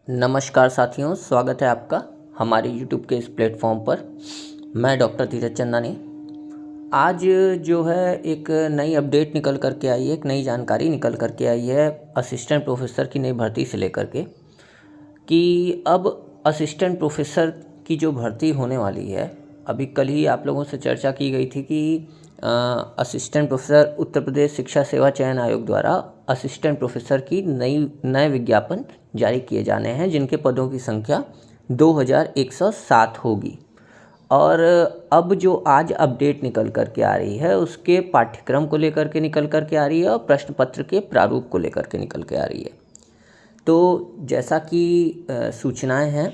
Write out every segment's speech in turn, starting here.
नमस्कार साथियों, स्वागत है आपका हमारे YouTube के इस प्लेटफॉर्म पर। मैं डॉक्टर धीरज चंदानी। आज जो है एक नई अपडेट निकल कर के आई है, एक नई जानकारी निकल कर के आई है असिस्टेंट प्रोफेसर की नई भर्ती से लेकर के कि अब असिस्टेंट प्रोफेसर की जो भर्ती होने वाली है, अभी कल ही आप लोगों से चर्चा की गई थी कि असिस्टेंट प्रोफेसर उत्तर प्रदेश शिक्षा सेवा चयन आयोग द्वारा असिस्टेंट प्रोफेसर की नए विज्ञापन जारी किए जाने हैं, जिनके पदों की संख्या 2107 होगी। और अब जो आज अपडेट निकल कर के आ रही है उसके पाठ्यक्रम को लेकर के निकल कर के आ रही है और प्रश्न पत्र के प्रारूप को लेकर के निकल के आ रही है। तो जैसा कि सूचनाएं हैं,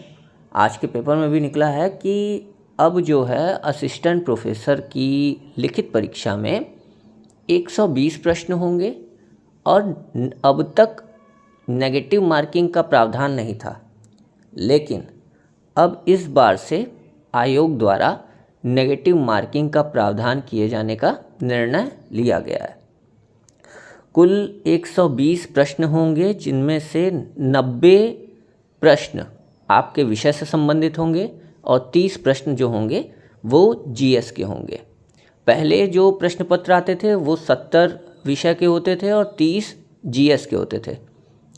आज के पेपर में भी निकला है कि अब जो है असिस्टेंट प्रोफेसर की लिखित परीक्षा में 120 प्रश्न होंगे और अब तक नेगेटिव मार्किंग का प्रावधान नहीं था, लेकिन अब इस बार से आयोग द्वारा नेगेटिव मार्किंग का प्रावधान किए जाने का निर्णय लिया गया है। कुल 120 प्रश्न होंगे, जिनमें से 90 प्रश्न आपके विषय से संबंधित होंगे और 30 प्रश्न जो होंगे वो जीएस के होंगे। पहले जो प्रश्न पत्र आते थे वो 70 विषय के होते थे और 30 जीएस के होते थे।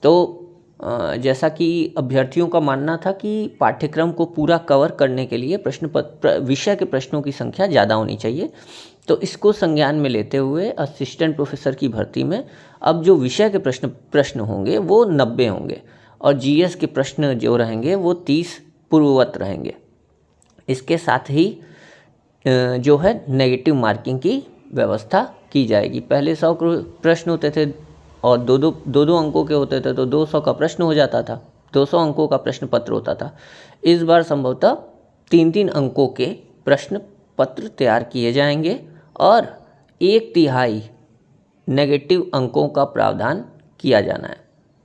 तो जैसा कि अभ्यर्थियों का मानना था कि पाठ्यक्रम को पूरा कवर करने के लिए विषय के प्रश्नों की संख्या ज़्यादा होनी चाहिए, तो इसको संज्ञान में लेते हुए असिस्टेंट प्रोफेसर की भर्ती में अब जो विषय के प्रश्न होंगे वो 90 होंगे और जीएस के प्रश्न जो रहेंगे वो 30 पूर्ववत रहेंगे। इसके साथ ही जो है नेगेटिव मार्किंग की व्यवस्था की जाएगी। पहले 100 प्रश्न होते थे और दो अंकों के होते थे, तो 200 का प्रश्न हो जाता था, 200 अंकों का प्रश्न पत्र होता था। इस बार संभवतः 3-3 अंकों के प्रश्न पत्र तैयार किए जाएंगे और 1/3 नेगेटिव अंकों का प्रावधान किया जाना है,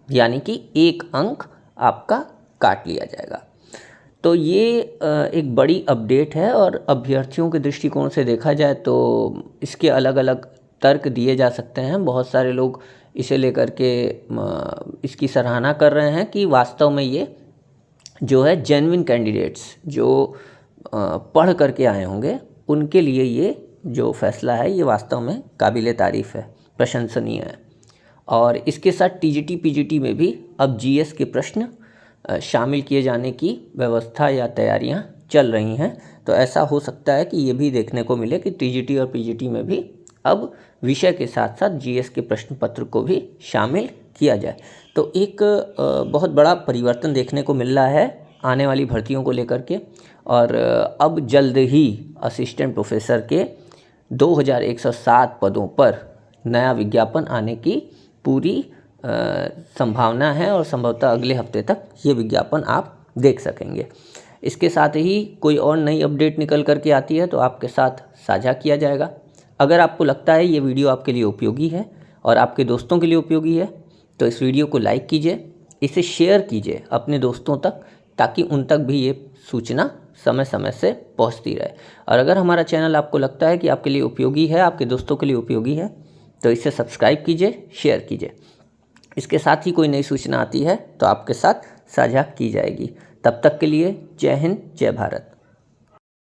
यानी कि 1 अंक आपका काट लिया जाएगा। तो ये एक बड़ी अपडेट है और अभ्यर्थियों के दृष्टिकोण से देखा जाए तो इसके अलग अलग तर्क दिए जा सकते हैं। बहुत सारे लोग इसे लेकर के इसकी सराहना कर रहे हैं कि वास्तव में ये जो है जेन्युइन कैंडिडेट्स जो पढ़ करके आए होंगे उनके लिए ये जो फैसला है ये वास्तव में काबिले तारीफ़ है, प्रशंसनीय है। और इसके साथ टीजीटी पीजीटी में भी अब जीएस के प्रश्न शामिल किए जाने की व्यवस्था या तैयारियां चल रही हैं। तो ऐसा हो सकता है कि ये भी देखने को मिले कि टीजीटी और पीजीटी में भी अब विषय के साथ साथ जीएस के प्रश्न पत्र को भी शामिल किया जाए। तो एक बहुत बड़ा परिवर्तन देखने को मिल रहा है आने वाली भर्तियों को लेकर के। और अब जल्द ही असिस्टेंट प्रोफेसर के 2107 पदों पर नया विज्ञापन आने की पूरी संभावना है और संभवतः अगले हफ्ते तक ये विज्ञापन आप देख सकेंगे। इसके साथ ही कोई और नई अपडेट निकल कर के आती है तो आपके साथ साझा किया जाएगा। अगर आपको लगता है ये वीडियो आपके लिए उपयोगी है और आपके दोस्तों के लिए उपयोगी है तो इस वीडियो को लाइक कीजिए, इसे शेयर कीजिए अपने दोस्तों तक, ताकि उन तक भी ये सूचना समय समय से पहुंचती रहे। और अगर हमारा चैनल आपको लगता है कि आपके लिए उपयोगी है, आपके दोस्तों के लिए उपयोगी है, तो इसे सब्सक्राइब कीजिए, शेयर कीजिए। इसके साथ ही कोई नई सूचना आती है तो आपके साथ साझा की जाएगी। तब तक के लिए जय हिंद, जय भारत।